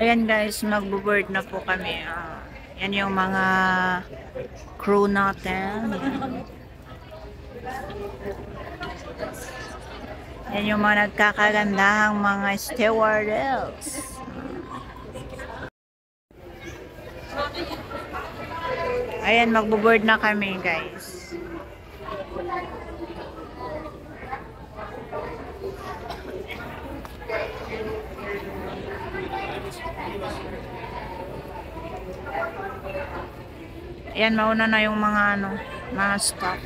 Ayan guys, magbo-board na po kami. Yan yung mga crew natin. Yan yung mga nagkakagandahang mga stewardess. Ayan, magbo-board na kami guys. Ayan, mauna na yung mga mga staff.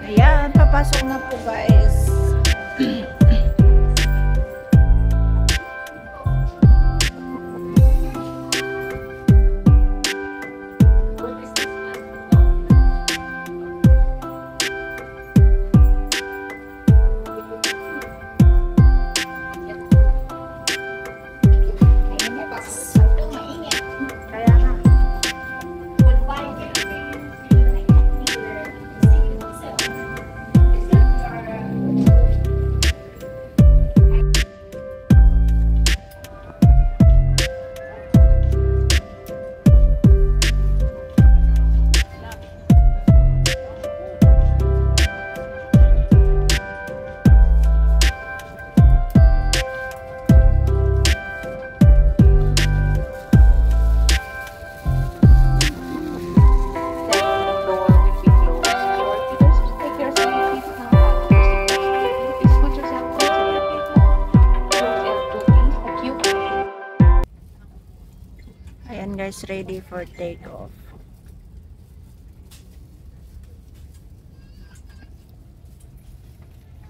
Ayan, papasok na po guys. Ayan guys, ready for takeoff.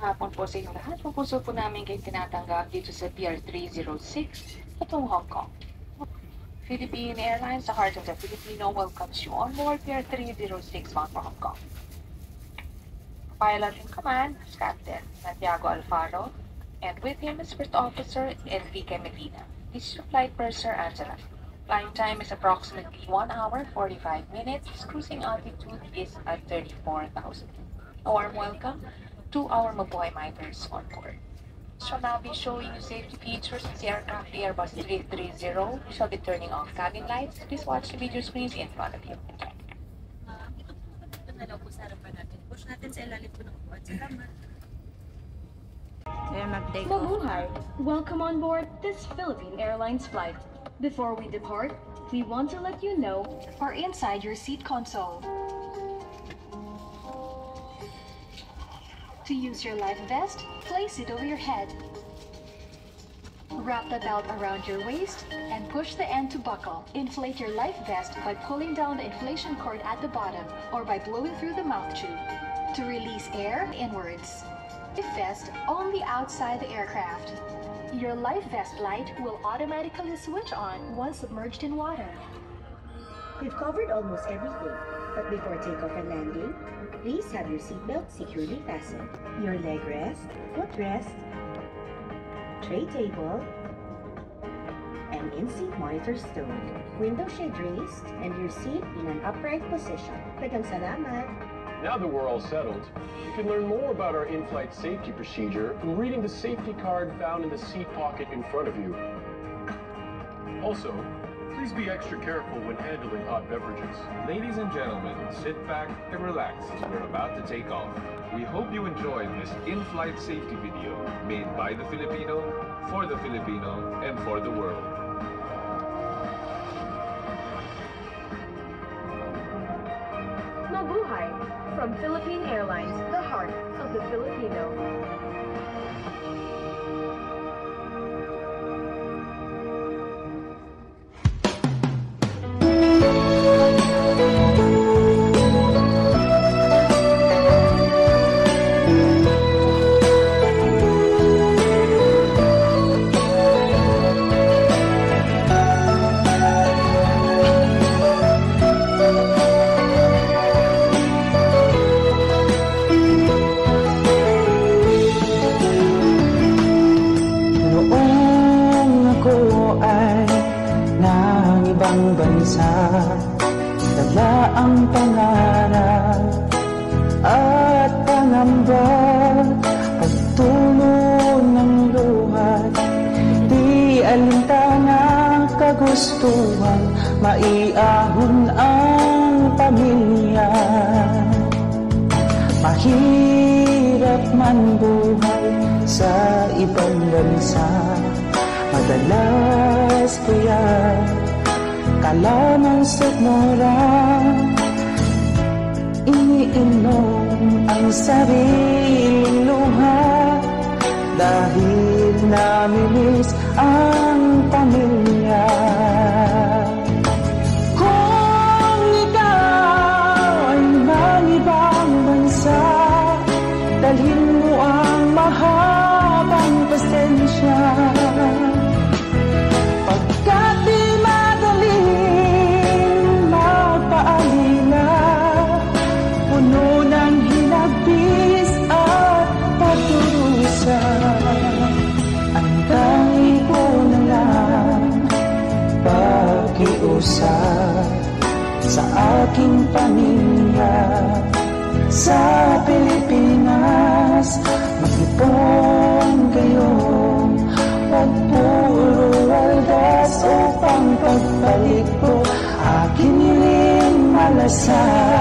Hapon po sa inyong lahat. Pupuso po namin kayo tinatanggap dito sa Pier 306 patong Hong Kong. Philippine Airlines, the heart of the Filipino, welcomes you on board Pier 306 bound for Hong Kong. Pilot in command is Captain Santiago Alfaro, and with him is First Officer Enrique Medina. This is your flight purser Angela. Flying time is approximately 1 hour 45 minutes. Cruising altitude is at 34,000. A warm welcome to our Mabuhay Miters on board. We shall now be showing you safety features of the aircraft Airbus 330. We shall be turning off cabin lights. Please watch the video screens in front of you. Mabuhay! Welcome on board this Philippine Airlines flight. Before we depart, we want to let you know we're inside your seat console. To use your life vest, place it over your head. Wrap the belt around your waist and push the end to buckle. Inflate your life vest by pulling down the inflation cord at the bottom or by blowing through the mouth tube. To release air inwards. Life vest only outside the aircraft. Your life vest light will automatically switch on once submerged in water. We've covered almost everything, but before takeoff and landing, please have your seatbelt securely fastened. Your leg rest, foot rest, tray table, and in-seat monitor stowed. Window shade raised, and your seat in an upright position. Daghang salamat! Now that we're all settled, you can learn more about our in-flight safety procedure from reading the safety card found in the seat pocket in front of you. Also, please be extra careful when handling hot beverages. Ladies and gentlemen, sit back and relax as we're about to take off. We hope you enjoyed this in-flight safety video made by the Filipino, for the Filipino, and for the world. Mabuhay! From Philippine Airlines, the heart of the Filipino. ibang bansa, dala ang pangarap at pangamba, pagtulo ng luhat, di alintanang kagustuhan, maiahon ang pamilya. Mahirap man buhay sa ibang bansa, madalas kaya kalamang sigmura, iniinom ang sariling luha, dahil namimiss ang pamilya. Kung ikaw ay mangibang bansa, dalhin mo ang mahabang pasensya, pagkat di madaling magpaalila, puno ng hinagpis at pagdurusa. Ang tangi ko na lang pakiusap sa aking pamilya sa Pilipinas. Mag-ipon kayo, huwag puro waldas, upang pagbalik ko aking hiling malasakit.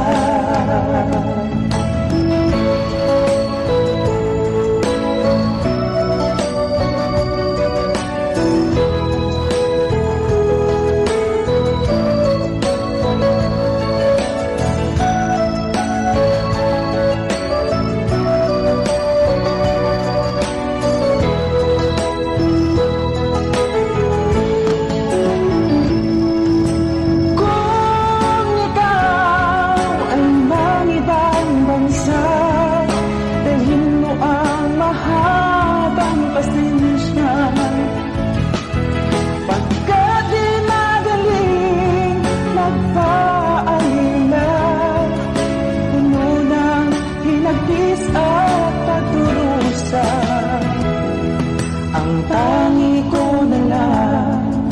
Ang tangi ko na lang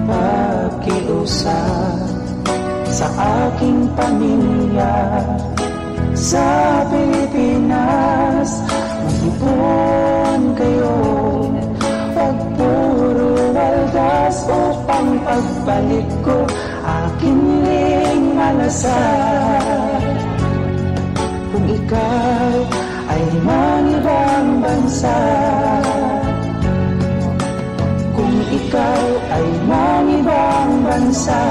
pakiusap sa aking pamilya sa Pilipinas. Mag-ipon kayo, huwag puro waldas, upang pagbalik ko aking hiling malasakit. Kung ikaw ay mangibang bansa, kung ikaw ay mangibang bansa,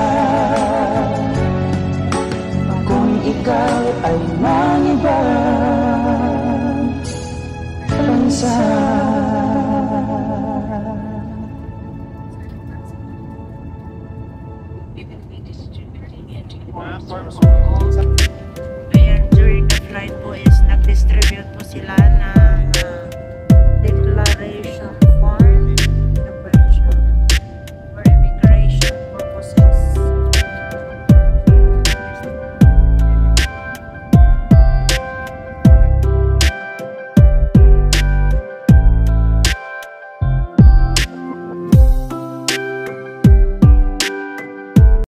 kung ikaw ay mangibang bansa. Ayan, during the flight po is nag-distribute po sila ng